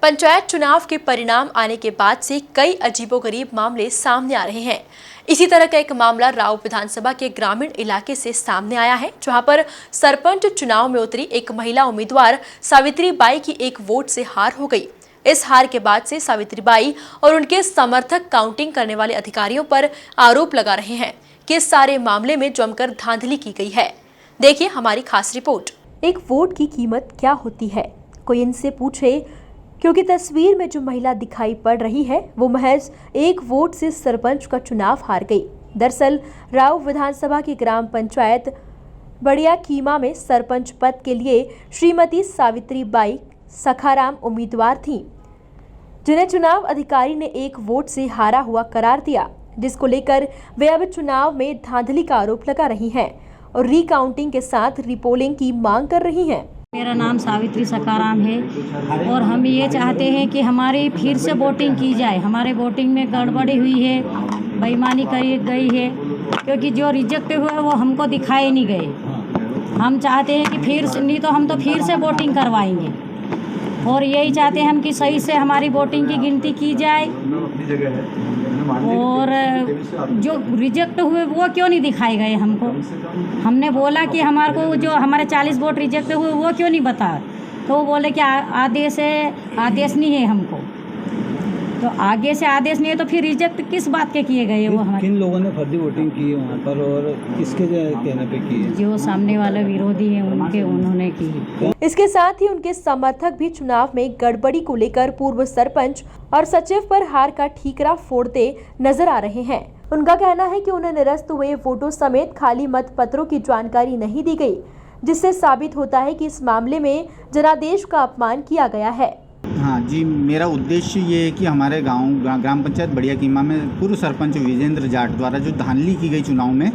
पंचायत चुनाव के परिणाम आने के बाद से कई अजीबोगरीब मामले सामने आ रहे हैं। इसी तरह का एक मामला राव विधानसभा के ग्रामीण इलाके से सामने आया है, जहां पर सरपंच चुनाव में उतरी एक महिला उम्मीदवार सावित्री बाई की एक वोट से हार हो गई। इस हार के बाद से सावित्री बाई और उनके समर्थक काउंटिंग करने वाले अधिकारियों पर आरोप लगा रहे हैं कि इस सारे मामले में जमकर धांधली की गई है। देखिए हमारी खास रिपोर्ट। एक वोट की कीमत क्या होती है, कोई इनसे पूछे, क्योंकि तस्वीर में जो महिला दिखाई पड़ रही है वो महज एक वोट से सरपंच का चुनाव हार गई। दरअसल राव विधानसभा की ग्राम पंचायत बढ़िया कीमा में सरपंच पद के लिए श्रीमती सावित्री बाई सखाराम उम्मीदवार थीं, जिन्हें चुनाव अधिकारी ने एक वोट से हारा हुआ करार दिया, जिसको लेकर वे अब चुनाव में धांधली का आरोप लगा रही हैं और रिकाउंटिंग के साथ रिपोलिंग की मांग कर रही हैं। मेरा नाम सावित्री सखाराम है और हम ये चाहते हैं कि हमारी फिर से वोटिंग की जाए। हमारे वोटिंग में गड़बड़ी हुई है, बेईमानी करी गई है, क्योंकि जो रिजेक्ट हुआ वो हमको दिखाए नहीं गए। हम चाहते हैं कि फिर नहीं तो हम तो फिर से वोटिंग करवाएंगे और यही चाहते हैं हम कि सही से हमारी वोटिंग की गिनती की जाए और जो रिजेक्ट हुए वो क्यों नहीं दिखाए गए हमको। हमने बोला कि हमारे को जो हमारे 40 वोट रिजेक्ट हुए वो क्यों नहीं बता, तो वो बोले कि आदेश है, आदेश नहीं है हमको। तो आगे से आदेश नहीं है तो फिर रिजेक्ट किस बात के किए गए वो हमारे। किन लोगों ने फर्जी वोटिंग की वहाँ पर और किसके कहने पे की है? जो सामने वाले विरोधी हैं उन्होंने की। इसके साथ ही उनके समर्थक भी चुनाव में गड़बड़ी को लेकर पूर्व सरपंच और सचिव पर हार का ठीकरा फोड़ते नजर आ रहे हैं। उनका कहना है कि उन्हें निरस्त हुए वोटों समेत खाली मत पत्रों की जानकारी नहीं दी गई, जिससे साबित होता है कि इस मामले में जनादेश का अपमान किया गया है। हाँ जी, मेरा उद्देश्य ये है कि हमारे ग्राम पंचायत बढ़िया कीमा में पूर्व सरपंच विजेंद्र जाट द्वारा जो धांधली की गई चुनाव में,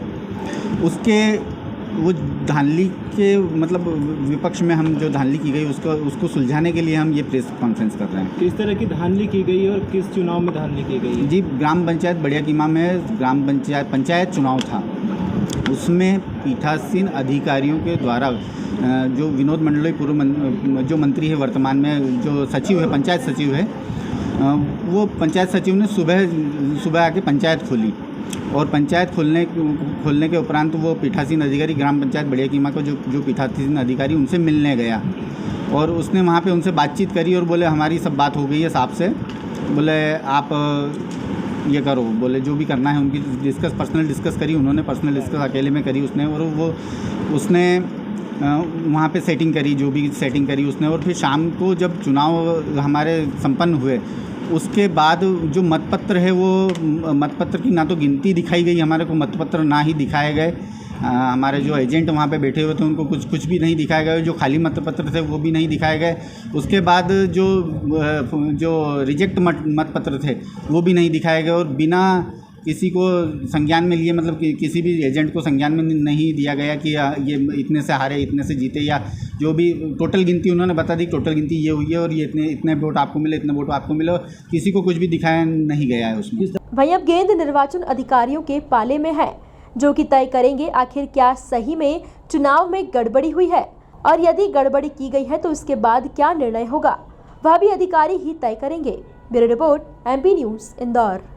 वो धांधली के मतलब विपक्ष में हम जो धांधली की गई उसको सुलझाने के लिए हम ये प्रेस कॉन्फ्रेंस कर रहे हैं। किस तरह की धांधली की गई और किस चुनाव में धांधली की गई? जी, ग्राम पंचायत बढ़िया कीमा में ग्राम पंचायत चुनाव था, उसमें पीठासीन अधिकारियों के द्वारा जो विनोद मंडलोई पूर्व जो मंत्री है वर्तमान में, जो सचिव है, पंचायत सचिव है, वो पंचायत सचिव ने सुबह आके पंचायत खोली और पंचायत खोलने के उपरांत वो पीठासीन अधिकारी ग्राम पंचायत बढ़िया कीमा को जो पीठासीन अधिकारी उनसे मिलने गया और उसने वहाँ पे उनसे बातचीत करी और बोले हमारी सब बात हो गई है साहब से, बोले आप ये करो, बोले जो भी करना है उनकी पर्सनल डिस्कस करी, उन्होंने पर्सनल डिस्कस अकेले में करी उसने, और उसने वहाँ पे सेटिंग करी, जो भी सेटिंग करी उसने। और फिर शाम को जब चुनाव हमारे संपन्न हुए उसके बाद जो मतपत्र है वो मतपत्र की ना तो गिनती दिखाई गई, हमारे को मतपत्र ना ही दिखाए गए, हमारे जो एजेंट वहाँ पे बैठे हुए थे उनको कुछ भी नहीं दिखाया गया, जो खाली मतपत्र थे वो भी नहीं दिखाए गए। उसके बाद जो रिजेक्ट मतपत्र थे वो भी नहीं दिखाए गए और बिना किसी को संज्ञान में लिए, मतलब किसी भी एजेंट को संज्ञान में नहीं दिया गया कि ये इतने से हारे, इतने से जीते, या जो भी टोटल गिनती उन्होंने बता दी, टोटल गिनती ये हुई है और ये इतने वोट आपको मिले, इतने वोट आपको मिले, और किसी को कुछ भी दिखाया नहीं गया है उसमें। वहीं अब गेंद निर्वाचन अधिकारियों के पाले में है, जो कि तय करेंगे आखिर क्या सही में चुनाव में गड़बड़ी हुई है और यदि गड़बड़ी की गई है तो इसके बाद क्या निर्णय होगा, वह भी अधिकारी ही तय करेंगे। Bureau report, MP news, Indore.